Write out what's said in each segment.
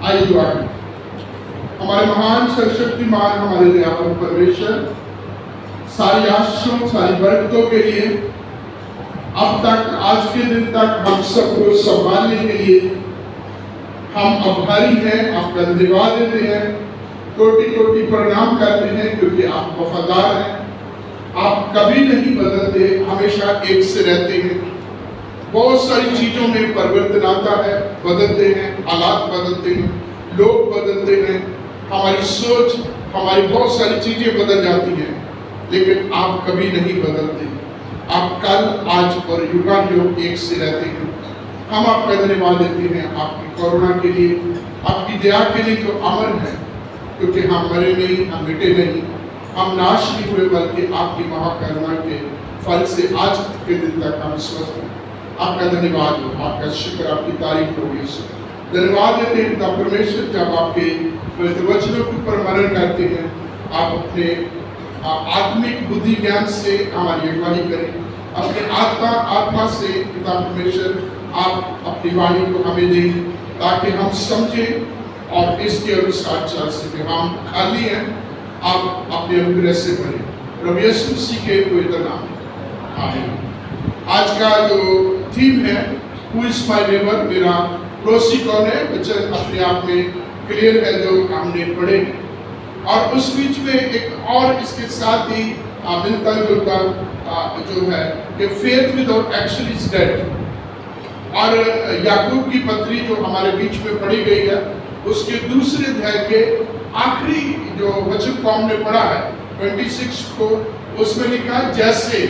आइए दुआ करें। हमारे महान सर्वशक्तिमान हमारे दयावान परमेश्वर, सारी आशीषों सारी बरकतों के लिए, अब तक आज के दिन तक हम सबको संभालने के लिए हम आभारी हैं, आपका धन्यवाद देते हैं, कोटि कोटि प्रणाम करते हैं, क्योंकि आप वफादार हैं, आप कभी नहीं बदलते, हमेशा एक से रहते हैं। बहुत सारी चीजों में परिवर्तन आता है, बदलते हैं, हालात बदलते हैं, लोग बदलते हैं, हमारी सोच, हमारी बहुत सारी चीजें बदल जाती हैं, लेकिन आप कभी नहीं बदलते। आप कल, आज और युगानुयुग एक से रहते हैं। हम आपका धन्यवाद देते हैं आपकी करुणा के लिए, आपकी दया के लिए जो अमर है, क्योंकि हम मरे नहीं, हम मिटे नहीं, हम नाश नहीं हुए, बल्कि आपकी महाकरुणा के फल से आज के दिन तक हम स्वस्थ हैं। आपका धन्यवाद हो, आपका शुक्र, आपकी तारीफ हो। धन्यवाद देते हैं पिता परमेश्वर, जब आपके पवित्र वचनों के ऊपर मनन करते हैं, आप अपने आत्मिक बुद्धि ज्ञान से हमारी अगुवाई करें, अपने आत्मा से पिता परमेश्वर आप अपनी वाणी को हमें दें, ताकि हम समझें और इसके अनुसार चल सकें। हम खाली हैं, आप अपने अनुग्रह से भरें, प्रभु यीशु मसीह के पवित्र नाम में आमीन। आज का जो थीम है हु इज माय नेबर, मेरा पड़ोसी कौन है, वचन अपने आप में क्लियर है जो हमने पढ़े, और उस बीच में एक और इसके साथ ही मिलता जुलता जो है कि faith without action is dead, और याकूब की पत्री जो हमारे बीच में पढ़ी गई है, उसके दूसरे अध्याय के आखिरी जो वचन को हमने पढ़ा है 26 को, उसमें लिखा जैसे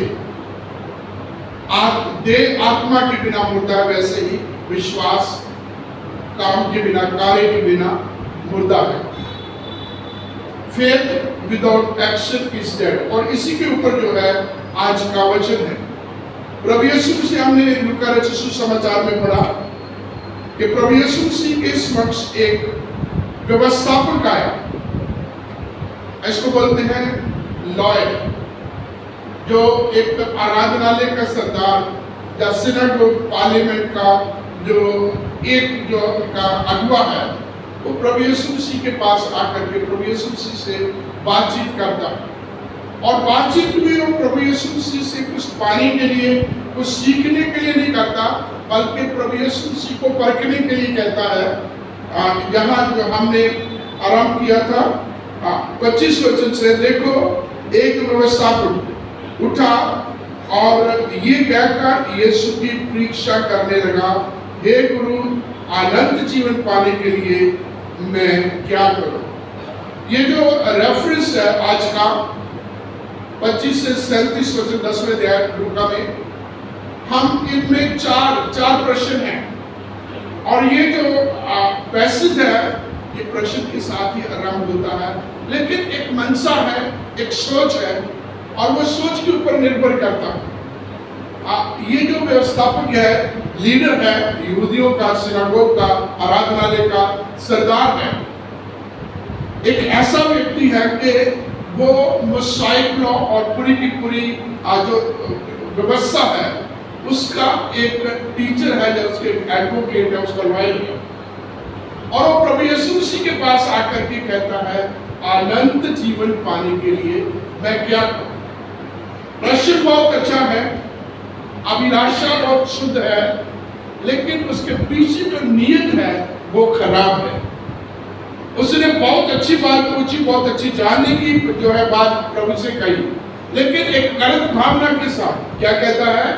देह आत्मा के बिना मुर्दा, वैसे ही विश्वास काम के बिना, कार्य के बिना मुर्दा है। Faith without action is dead, और इसी के ऊपर जो है आज का वचन है। प्रभु यीशु से हमने लूका रचित सुसमाचार में पढ़ा कि प्रभु यीशु मसीह के समक्ष एक व्यवस्थापक आया, इसको बोलते हैं लॉयर, जो एक आराधनालय का सरदार या सिनेगोग पार्लियामेंट का जो एक जो का अगुआ है, वो प्रभु यीशु मसीह के पास आकर के प्रभु यीशु मसीह से बातचीत करता है, और बातचीत में वो प्रभु यीशु मसीह से कुछ पाने के लिए, कुछ सीखने के लिए नहीं करता, बल्कि प्रभु यीशु मसीह को परखने के लिए कहता है। यहाँ जो हमने आरंभ किया था 25 वचन से, देखो एक व्यवस्थापक उठा और ये कहकर यीशु की परीक्षा करने लगा, हे गुरु, अनंत जीवन पाने के लिए मैं क्या करूं। ये जो रेफरेंस है आज का 25 से 37 वचन 10वें अध्याय लूका में, हम इनमें चार प्रश्न हैं, और ये जो पैसेज है ये प्रश्न के साथ ही आरंभ होता है, लेकिन एक मनसा है, एक सोच है, और वो सोच के ऊपर निर्भर करता है। ये जो व्यवस्थापक है, लीडर है, यहूदियों का, सिनागोग का, आराधनालय का सरदार है, एक ऐसा व्यक्ति है कि वो मोसाइक लॉ और पूरी की पूरी जो व्यवस्था है उसका एक टीचर है, जो उसके एडवोकेट है, उसका लॉयर है, और वो प्रभु यीशु मसीह के पास आकर के कहता है अनंत जीवन पाने के लिए मैं क्या करूं। प्रश्न बहुत अच्छा है, अभिलाषा बहुत शुद्ध है, लेकिन उसके पीछे जो नीयत है वो खराब है। उसने बहुत अच्छी बात पूछी, बहुत अच्छी जानने की जो है बात प्रभु से कही, लेकिन एक गलत भावना के साथ क्या कहता है,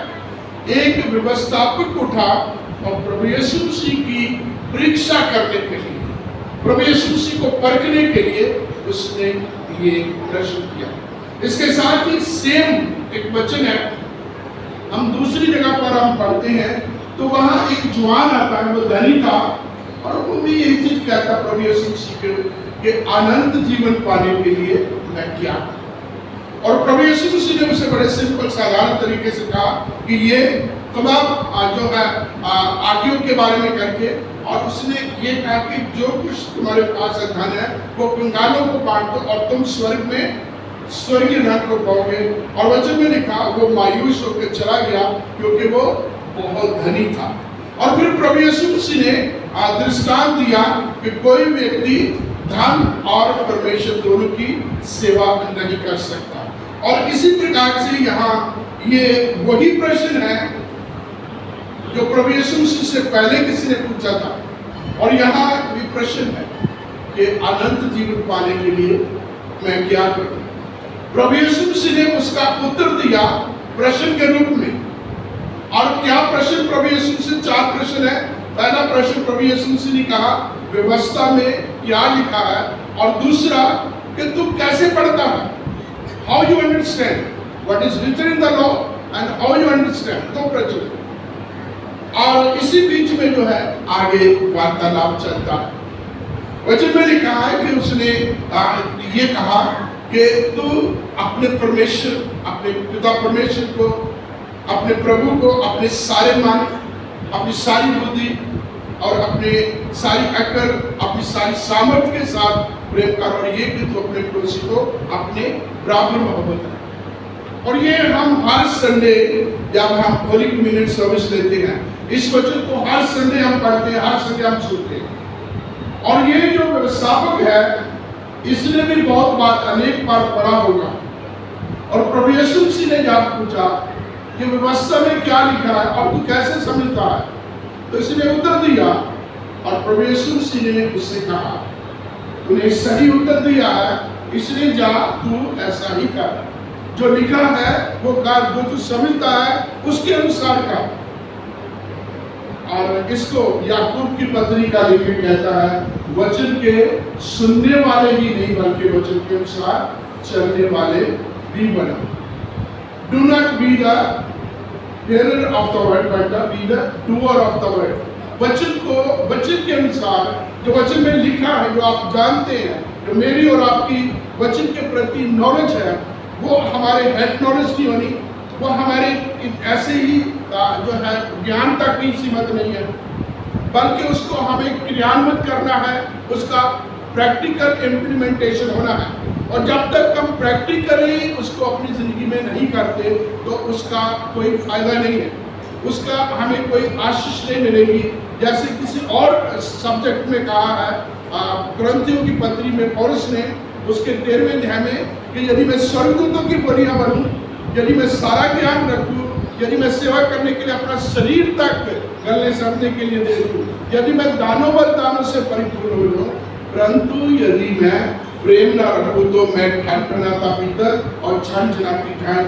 एक व्यवस्थापक उठा और प्रभु यीशु मसीह की परीक्षा करने के लिए, प्रभु यीशु मसीह को परखने के लिए उसने ये प्रश्न किया। इसके साथ ही सेम एक वचन है, हम दूसरी जगह पर हम पढ़ते हैं तो वहां एक जवान आता है, वो धनी था, और वो भी यही चीज कहता प्रभु यीशु मसीह के अनंत जीवन पाने के लिए मैं क्या करूं। और प्रभु यीशु मसीह ने उसे बड़े सिंपल साधारण तरीके से कहा कि ये तमाम जो है आज्ञाओं के बारे में करके, और उसने ये कहा कि जो कुछ तुम्हारे पास धन है वो कंगालों को बांट दो और तुम स्वर्ग में स्वर्गीय धन को पाओगे। और वचन में लिखा वो मायूस होकर चला गया क्योंकि वो बहुत धनी था। और फिर प्रभु यीशु मसीह ने दृष्टांत दिया कि कोई व्यक्ति धन और परमेश्वर दोनों की सेवा नहीं कर सकता। और इसी प्रकार से यहाँ ये वही प्रश्न है जो प्रभु यीशु मसीह से पहले किसी ने पूछा था, और यहाँ भी प्रश्न है कि अनंत जीवन पाने के लिए मैं क्या करूं। प्रभु यीशु मसीह ने उसका उत्तर दिया प्रश्न के रूप में। और क्या प्रश्न प्रभु यीशु मसीह? 4 प्रश्न है। पहला प्रश्न प्रभु यीशु मसीह ने कहा व्यवस्था में क्या लिखा है, और दूसरा कि तू कैसे पढ़ता है, how you understand what is written in the law and how you understand. तो प्रश्न, और इसी बीच में जो है आगे वार्तालाप चलता है। वचन में लिखा है कि उसने ये कहा कि तू अपने परमेश्वर, अपने पिता परमेश्वर को, अपने प्रभु को अपने सारे मन, अपनी सारी बुद्धि और अपने सारी अकल, अपनी सारी सामर्थ्य के साथ प्रेम कर, और ये कि तू अपने पड़ोसी को अपने बराबर मोहब्बत है। और ये हम हर संडे जब हम होली कम्युनियन सर्विस लेते हैं, इस वचन को हर संडे हम पढ़ते हैं, हर संडे हम सुनते हैं। और ये जो व्यवस्थापक है इसने भी बहुत बार, अनेक बार पढ़ा होगा। और प्रभु यीशु मसीह ने जब पूछा कि व्यवस्था में क्या लिखा है और तू कैसे समझता है, तो इसने उत्तर दिया, और प्रभु यीशु मसीह ने उससे कहा तूने सही उत्तर दिया है, इसलिए जा तू ऐसा ही कर, जो लिखा है वो कर, जो तू समझता है उसके अनुसार कर। और इसको याकूब की पत्री का लेखक कहता है वचन के सुनने वाले ही नहीं बल्कि वचन के अनुसार चलने वाले भी बनो। Do not be the hearer of the word but be the doer of the word। वचन को, वचन के अनुसार जो वचन में लिखा है, जो आप जानते हैं, जो मेरी और आपकी वचन के प्रति नॉलेज है, वो हमारे हेड नॉलेज नहीं होनी, वो हमारे ऐसे ही जो है ज्ञान तक ही सीमित नहीं है, बल्कि उसको हमें क्रियान्वित करना है, उसका प्रैक्टिकल इम्प्लीमेंटेशन होना है। और जब तक हम प्रैक्टिकली उसको अपनी ज़िंदगी में नहीं करते तो उसका कोई फायदा नहीं है, उसका हमें कोई आशीष नहीं मिलेगी। जैसे किसी और सब्जेक्ट में कहा है कुरिन्थियों की पत्री में पौलुस ने उसके 13वें अध्याय में कि यदि मैं स्वर्गदूतों की बढ़िया बनूं, यदि मैं सारा ज्ञान रखूं, यदि मैं सेवा करने के लिए अपना शरीर तक गलने समझने के लिए दे दूं, यदि मैं दानों व दानों से परिपूर्ण हो जाऊं, परंतु यदि मैं प्रेम न रखूं तो मैं ठनठना का पीतल और झनझना की झांझ।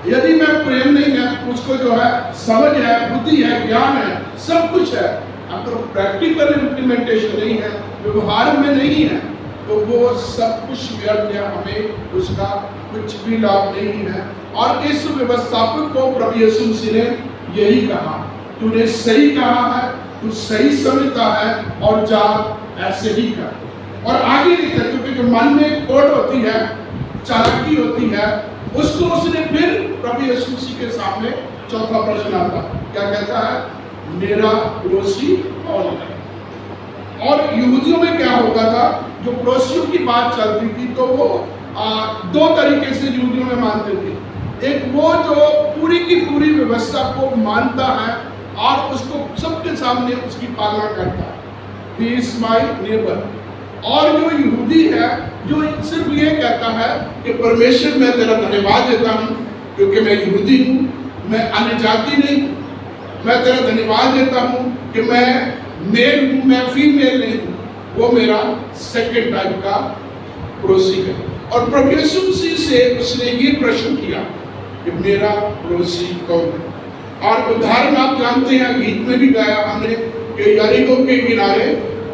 यदि मैं प्रेम नहीं है, उसको जो है समझ है, बुद्धि है, ज्ञान है, सब कुछ है, अगर प्रैक्टिकल इम्प्लीमेंटेशन नहीं है, व्यवहार में नहीं है, तो वो सब कुछ व्यर्थ है, हमें उसका कुछ भी लाभ नहीं है। और इस व्यवस्थापक को प्रभु यीशु मसीह ने यही कहा, तूने सही कहा है, तू सही समझता है, और जा ऐसे ही कर। और आगे लिखा, क्योंकि जो मन में खोट होती है, चालाकी होती है, उसको उसने फिर प्रभु यीशु मसीह के सामने चौथा प्रश्न आता, क्या कहता है, मेरा पड़ोसी कौन है। और यहूदियों में क्या होता था, जो पड़ोसियों की बात चलती थी तो वो 2 तरीके से यहूदियों में मानते थे। एक वो जो पूरी की पूरी व्यवस्था को मानता है और उसको सबके सामने उसकी पालना करता है, ही इज माई नेबर। और जो यहूदी है जो सिर्फ ये कहता है कि परमेश्वर मैं तेरा धन्यवाद देता हूँ क्योंकि मैं यहूदी हूँ, मैं अन्य जाति नहीं हूँ, मैं तेरा धन्यवाद देता हूँ कि मैं मेल हूँ, मैं फीमेल नहीं हूँ, वो मेरा सेकंड टाइप का पड़ोसी है। और प्रभु यीशु मसीह से उसने ये प्रश्न किया कि मेरा पड़ोसी कौन है। और उदाहरण आप जानते हैं, गीत में भी गाया हमने कि यरीहो के किनारे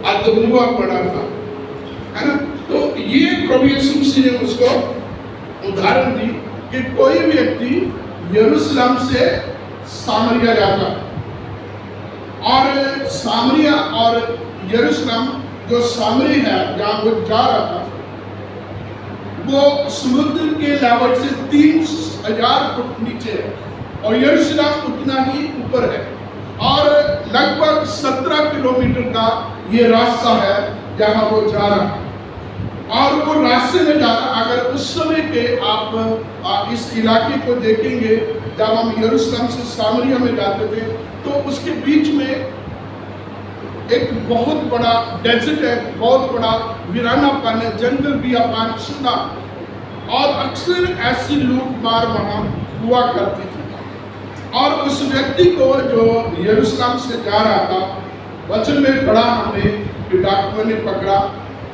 अदमुआ पड़ा था, है ना। तो ये प्रभु यीशु मसीह ने उसको उदाहरण दी कि कोई व्यक्ति यरूशलेम से सामरिया जाता है, और सामरिया और यरूशलेम जो सामरी है जहाँ वो जा रहा था, वो समुद्र के लेवल से 3000 फुट नीचे है, और यरूशलेम उतना ही ऊपर है, और लगभग 17 किलोमीटर का ये रास्ता है जहाँ वो जा रहा है। और वो रास्ते में जा रहा। अगर उस समय के आप इस इलाके को देखेंगे, जब हम यरूशलेम से सामरिया में जाते थे तो उसके बीच में एक बहुत बड़ा डेजर्ट है, बहुत बड़ा वीरानापन है, जंगल बियाबान सुना, और अक्सर ऐसी लूट मार वहां हुआ करती थी। और उस व्यक्ति को जो यरूशलेम से जा रहा था, वचन में पढ़ा हमने कि डाकुओं ने पकड़ा,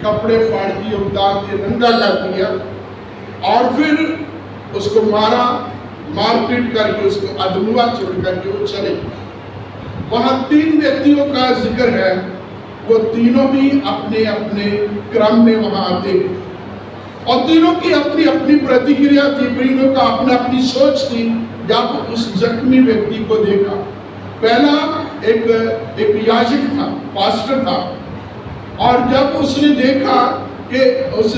कपड़े फाड़ दिए, उतार दिए, नंगा कर दिया, और फिर उसको मारा, मारपीट करके उसको अधमुआ छोड़ करके वो चले। वहां 3 व्यक्तियों का जिक्र है, वो तीनों भी अपने अपने क्रम में वहां आते हैं, और तीनों की अपनी अपनी प्रतिक्रिया थी, तीनों का अपना अपनी सोच थी जब उस जख्मी व्यक्ति को देखा। पहला एक याजक था, पास्टर था, और जब उसने देखा कि उस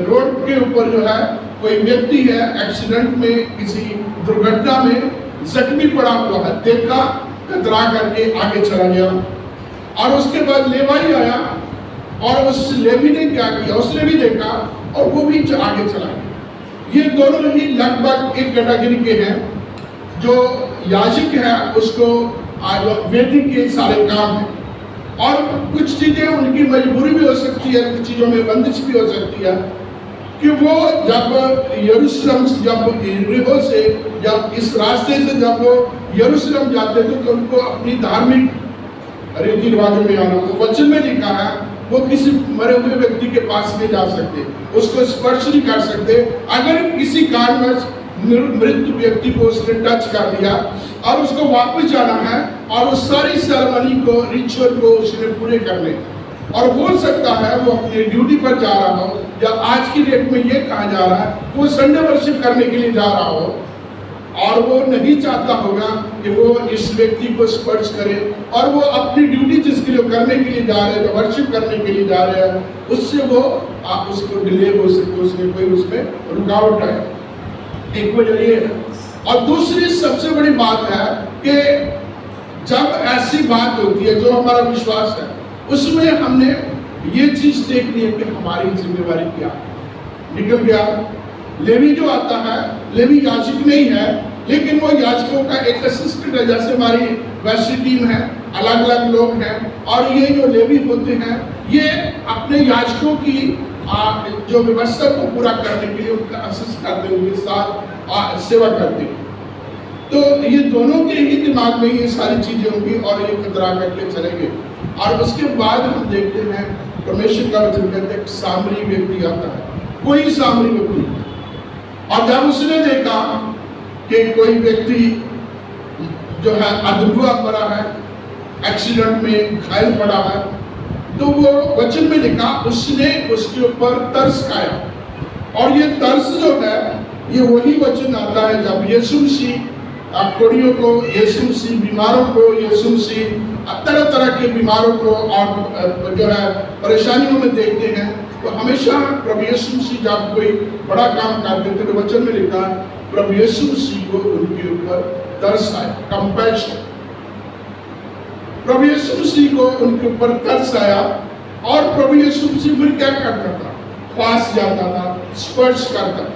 रोड के ऊपर जो है कोई व्यक्ति है एक्सीडेंट में, किसी दुर्घटना में जख्मी पड़ा हुआ है, देखा, कतरा करके आगे चला गया। और उसके बाद लेवाई आया, और उस लेवी ने क्या किया, उसने भी देखा और वो भी आगे चला गया। ये दोनों ही लगभग एक कैटेगरी के हैं। जो याजक है उसको वेदी के सारे काम है, और कुछ चीजें उनकी मजबूरी भी हो सकती है, कुछ चीजों में बंदिश भी हो सकती है कि वो जब यरूशलेम जब यरीहो से जब इस रास्ते से जब वो यरूशलेम जाते थे तो उनको अपनी धार्मिक रीति रिवाजों में आना। तो वचन में लिखा है वो किसी मरे हुए व्यक्ति के पास नहीं जा सकते, उसको स्पर्श नहीं कर सकते। अगर किसी कारणवश मृत व्यक्ति को उसने टच कर दिया और उसको वापस जाना है, और उस सारी सेरेमनी को, रिचुअल को उसने पूरे करने, और हो सकता है वो अपनी ड्यूटी पर जा रहा हो, या आज की डेट में ये कहा जा रहा है वो संडे वर्शिप करने के लिए जा रहा हो, और वो नहीं चाहता होगा कि वो इस व्यक्ति को स्पर्श करे, और वो अपनी ड्यूटी जिसके लिए करने के लिए जा रहे हैं, वर्शिप करने के लिए जा रहे हैं, उससे वो आप उसको डिले हो सके, उसमें कोई उसमें रुकावट आए। एक वजह ये है। और दूसरी सबसे बड़ी बात है कि जब ऐसी बात होती है, जो हमारा विश्वास है, उसमें हमने ये चीज देखनी है कि हमारी जिम्मेवारी क्या है। निकल गया लेवी जो आता है, लेवी याजक नहीं है, लेकिन वो याजकों का एक असिस्टेंट है। जैसे हमारी वैसी टीम है, अलग अलग लोग हैं, और ये जो लेवी होते हैं ये अपने याजकों की जो व्यवस्था को पूरा करने के लिए उनका असिस्ट करते, उनके साथ सेवा करते हैं। तो ये दोनों के ही दिमाग में ये सारी चीजें होंगी, और ये कतरा करके चलेंगे। और उसके बाद हम देखते हैं परमेश्वर का वचन कहते हैं सामरी व्यक्ति आता है, कोई सामरी व्यक्ति, और जब उसने देखा कि कोई व्यक्ति जो है अधूरा पड़ा है, एक्सीडेंट में घायल पड़ा है, तो वो वचन में लिखा उसने उसके ऊपर तरस खाया। और ये तरस जो है ये वही वचन आता है जब यीशु मसीह कोड़ियों को, यीशु मसीह बीमारों को, यीशु मसीह तरह तरह के बीमारों को और जो है परेशानियों में देखते हैं, तो हमेशा प्रभु यीशु मसीह जब कोई बड़ा काम करते थे तो वचन में लिखा प्रभु यीशु मसीह को उनके ऊपर तरस आया, कंपैशन। प्रभु यीशु मसीह को उनके ऊपर तरस आया, और प्रभु यीशु मसीह फिर क्या करता था, पास जाता था, स्पर्श करता था,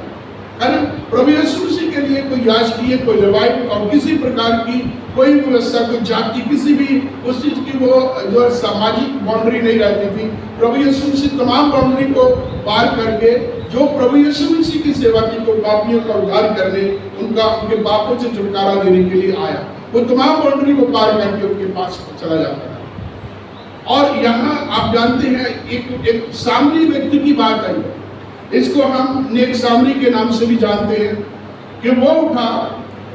है ना। प्रभु यीशु मसीह के लिए कोई याजकीय, कोई लेवाई और किसी प्रकार की कोई व्यवस्था, कोई जाति, किसी भी उस चीज की वो जो सामाजिक बाउंड्री नहीं रहती थी। प्रभु यीशु मसीह तमाम बाउंड्री को पार करके जो प्रभु यीशु मसीह की सेवा की, को पापियों का उद्धार करने, उनके पापों से छुटकारा देने के लिए आया, वो तमाम बाउंड्री को पार करके उनके पास चला जाता था। और यहाँ आप जानते हैं एक सामरी व्यक्ति की बात आई, इसको हम नेक सामरी के नाम से भी जानते हैं, कि वो उठा,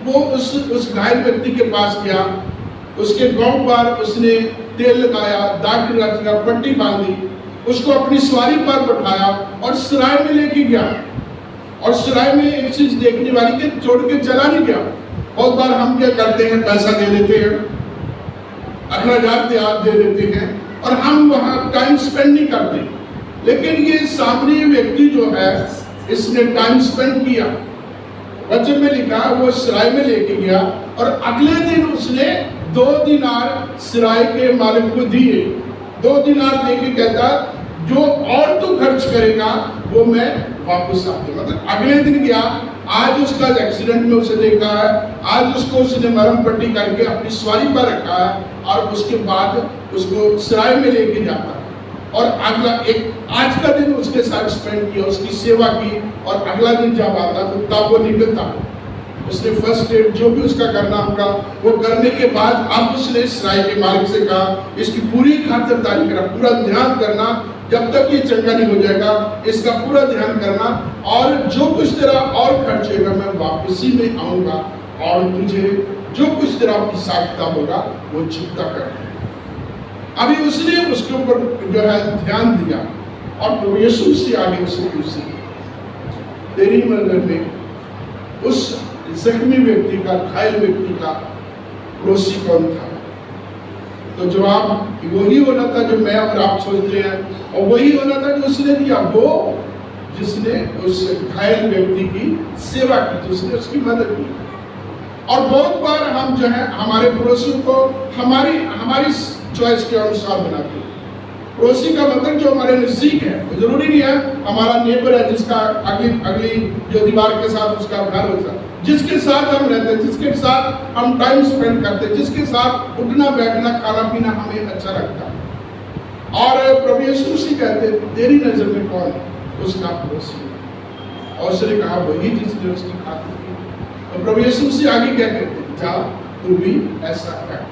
वो उस घायल व्यक्ति के पास गया, उसके गांव पर उसने तेल लगाया, दाग रखा, पट्टी बांधी, उसको अपनी सवारी पर बैठाया और सराय में लेके गया। और सराय में एक चीज देखने वाली के छोड़ के चला नहीं गया। बहुत बार हम क्या करते हैं, पैसा दे देते हैं, 18,000 दे देते हैं, और हम वहां टाइम स्पेंड नहीं करते। लेकिन ये सामरी व्यक्ति जो है, इसने टाइम स्पेंड किया। वचन में लिखा वो सराय में लेके गया, और अगले दिन उसने 2 दिनार सराय के मालिक को दिए। 2 दिनार देके कहता जो और तू खर्च करेगा वो मैं वापस आके, मतलब अगले दिन गया, आज उसका एक्सीडेंट में उसे देखा है, आज उसने मरहम पट्टी करके अपनी सवारी पर रखा है और उसके बाद उसको सराय में लेके जाता है और अगला एक आज का दिन उसके साथ स्पेंड किया, उसकी सेवा की और अगला दिन जब आता तो तब वो निकलता, उसने फर्स्ट एड जो भी उसका करना होगा वो करने के बाद अब उसने सराय के मालिक से कहा इसकी पूरी खातिरदारी करना, पूरा ध्यान करना, जब तक ये चंगा नहीं हो जाएगा इसका पूरा ध्यान करना और जो कुछ तेरा और खर्च होगा मैं वापसी में आऊंगा और तुझे जो कुछ तेरा हिसाब किताब होगा वो चुकता कर। अभी उसने उसके ऊपर जो है ध्यान दिया और प्रभु यीशु से आगे उसे पूछी, तेरी नजर में उस जख्मी व्यक्ति का, घायल व्यक्ति का पड़ोसी कौन था? तो जवाब वही होना था जो मैं और आप सोचते हैं और वही होना था जो उसने दिया, वो जिसने उस घायल व्यक्ति की सेवा की, जिसने उसकी मदद की। और बहुत बार हम जो है हमारे पड़ोसियों को हमारी चॉइस के अनुसार बनाते हैं। पड़ोसी का मतलब जो हमारे नजदीक है, जरूरी नहीं है हमारा नेबर है जिसका अगली जो दीवार के साथ उसका घर होता है, जिसके साथ हम रहते हैं, जिसके साथ हम टाइम स्पेंड करते हैं, जिसके साथ उठना बैठना खाना पीना हमें अच्छा लगता है। और प्रभु यीशु मसीह कहते तेरी नजर में कौन है? उसका पड़ोसी। और उसने कहा वही जिसने उसकी खातिर की। तो प्रभु यीशु मसीह आगे क्या कहते, जा तू भी ऐसा कर।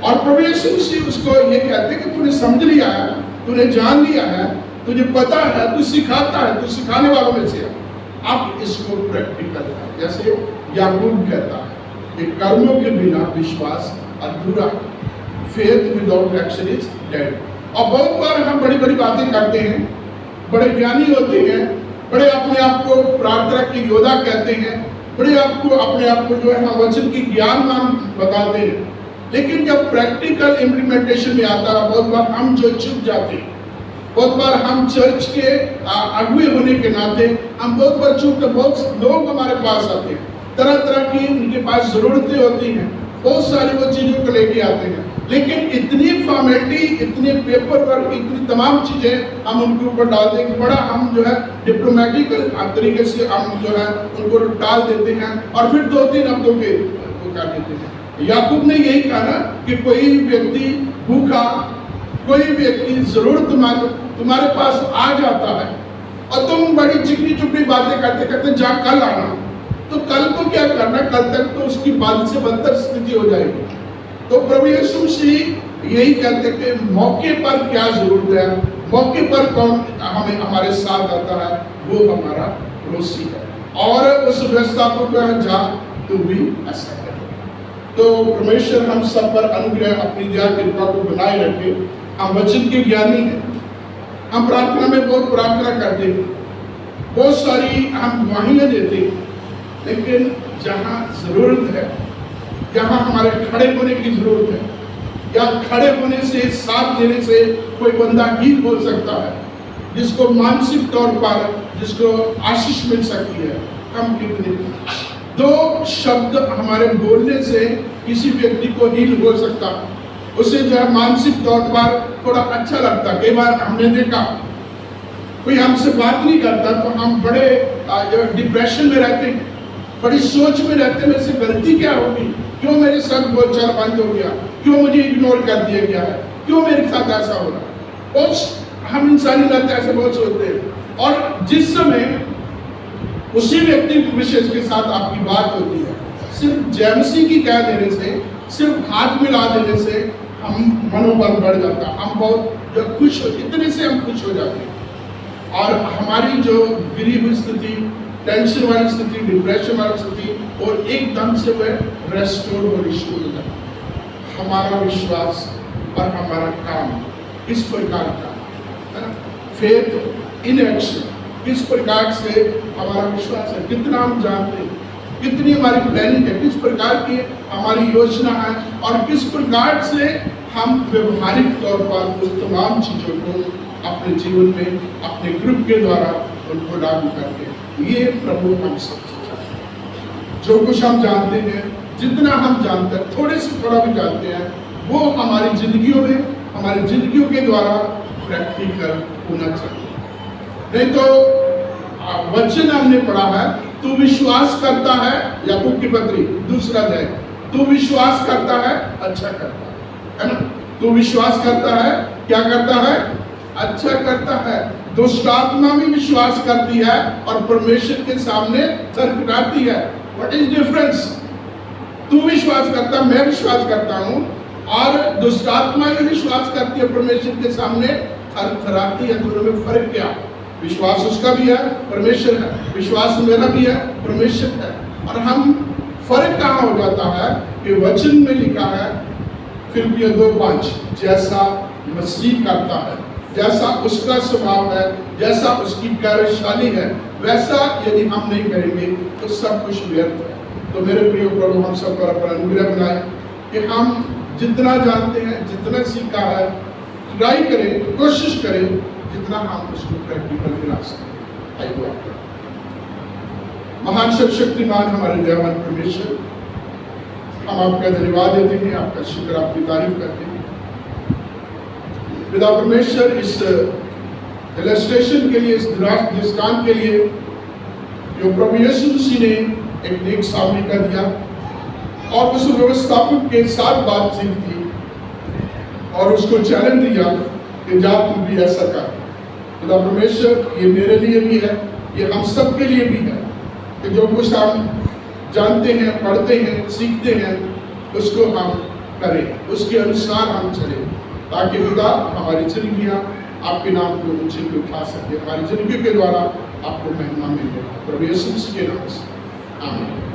और प्रभु यीशु मसीह उसको ये कहते कि तूने समझ लिया है, तूने जान लिया है, तुझे पता है, तू सिखाता है, तू सिखाने वालों में से है, अब इसको प्रैक्टिकल है। जैसे याकूब कहता है कि कर्मों के बिना विश्वास अधूरा, faith without action is dead. और बहुत बार हम बड़ी बड़ी बातें करते हैं, बड़े ज्ञानी होते हैं, बड़े अपने आप को प्रार्थना के योद्धा कहते हैं, बड़े आपको अपने आप को जो है हम वचन की ज्ञान नाम बताते हैं, लेकिन जब प्रैक्टिकल इम्प्लीमेंटेशन में आता है बहुत बार हम जो चुप जाते हैं। बहुत बार हम चर्च के अगुए होने के नाते हम बहुत बार चुप कर, बहुत लोग हमारे पास आते हैं, तरह तरह की उनके पास जरूरतें होती हैं, बहुत सारी वो चीजों को लेके आते हैं, लेकिन इतनी फॉर्मेलिटी, इतने पेपर वर्क, इतनी तमाम चीजें हम उनके ऊपर डाल दें कि बड़ा हम जो है डिप्लोमेटिकल तरीके से हम जो है उनको टाल देते हैं और फिर 2-3 हफ्तों के वो कर देते हैं। याकूब ने यही कहा ना कि कोई व्यक्ति भूखा, कोई व्यक्ति जरूरतमंद तुम्हारे पास आ जाता है और तुम बड़ी चिकनी चुपड़ी बातें करते करते जा कल आना, तो कल को क्या करना, कल तक तो उसकी बद से बदतर स्थिति हो जाएगी। तो प्रभु यीशु मसीह यही कहते कि मौके पर क्या जरूरत है, मौके पर कौन हमें हमारे साथ आता है, वो हमारा पड़ोसी है। और उस व्यवस्था को जा तू भी ऐसा कर। तो परमेश्वर हम सब पर अनुग्रह अपनी दया कृपा को बनाए रखे। हम वचन के ज्ञानी हैं, हम प्रार्थना में बहुत प्रार्थना करते हैं, बहुत सारी हम दुआएं देते हैं, लेकिन जहाँ जरूरत है, जहाँ हमारे खड़े होने की जरूरत है, या खड़े होने से, साथ देने से कोई बंदा हील हो सकता है, जिसको मानसिक तौर पर जिसको आशीष मिल सकती है, हम कितने 2 शब्द हमारे बोलने से किसी व्यक्ति को हील हो सकता है, उसे जो है मानसिक तौर पर थोड़ा अच्छा लगता। कई बार हमने देखा कोई हमसे बात नहीं करता तो हम बड़े डिप्रेशन में रहते हैं, बड़ी सोच में रहते हैं, मेरे से गलती क्या होगी, क्यों मेरे साथ बोलचाल बंद हो गया, क्यों मुझे इग्नोर कर दिया गया है, क्यों मेरे साथ ऐसा हो रहा है। और हम इंसानी नाते ऐसे बहुत सोचते हैं। और जिस समय उसी व्यक्ति विशेष के साथ आपकी बात होती है, सिर्फ जैमसी की कह देने से, सिर्फ हाथ मिला देने से हम मनोबल बढ़ जाता, हम बहुत जो खुश हो, इतने से हम खुश हो जाते हैं और हमारी जो गिरी हुई स्थिति, टेंशन वाली स्थिति, डिप्रेशन वाली स्थिति और एकदम से वह रेस्टोर होनी शुरू हो जाती है। हमारा विश्वास और हमारा काम किस प्रकार का है, फेथ इन एक्शन, किस प्रकार से हमारा विश्वास है, कितना हम जानते हैं, कितनी हमारी प्लानिंग है, किस प्रकार की हमारी योजना है और किस प्रकार से हम व्यवहारिक तौर पर उस तमाम चीज़ों को अपने जीवन में अपने ग्रुप के द्वारा उनको लागू करते हैं। ये प्रभु हम सब चाहते हैं। जो कुछ हम जानते हैं, जितना हम जानते हैं, थोड़े से थोड़ा भी जानते हैं, वो हमारी जिंदगियों में, हमारी जिंदगियों के द्वारा प्रैक्टिकल होना चाहिए। नहीं तो वचन हमने पढ़ा है, तू विश्वास करता है, याकूब की पत्री दूसरा अध्याय, तू विश्वास करता है अच्छा करता है ना। तू विश्वास करता है, क्या करता है? अच्छा करता है। दुष्ट आत्मा भी विश्वास करती है और परमेश्वर के सामने थरथराती है। What is difference? तू विश्वास करता, मैं विश्वास करता हूं, और दुष्ट आत्मा भी विश्वास करती है, परमेश्वर के सामने थरथराती है। दोनों में फर्क क्या? विश्वास उसका भी है, परमेश्वर है, विश्वास मेरा भी है, परमेश्वर है। और हम फर्क कहाँ हो जाता है कि वचन में लिखा है फिलिप्पियों 2:5, जैसा मसीह करता है, जैसा उसका स्वभाव है, जैसा उसकी कार्यशैली है, वैसा यदि हम नहीं करेंगे तो सब कुछ व्यर्थ है। तो मेरे प्रिय प्रभु, हम सब पर अपना अनुग्रह बनाए कि हम जितना जानते हैं, जितना सीखा है, ट्राई करें, कोशिश करें जितना हम उसको प्रैक्टिकल बना सकें। आइए दुआ करें। महान सर्वशक्तिमान हमारे दयावान परमेश्वर, हम आपका धन्यवाद देते हैं, आपका शुक्र, आपकी तारीफ करते हैं। पिता परमेश्वर, इस इलस्ट्रेशन के लिए, इस दृष्टांत के लिए जो प्रभु यीशु मसीह ने एक नेक सामने कर दिया और उस व्यवस्थापक के साथ बातचीत की और उसको चैलेंज दिया कि जा तू भी ऐसा कर। पिता परमेश्वर, ये मेरे लिए भी है, ये हम सब के लिए भी है कि जो कुछ हम जानते हैं, पढ़ते हैं, सीखते हैं, उसको हम करें, उसके अनुसार हम चलें, ताकि पिता हमारी जिंदगियां आपके नाम को ऊंचे पे उठा सके, हमारी जिंदगी के द्वारा आपको महिमा मिले। प्रभु यीशु के नाम से आमीन।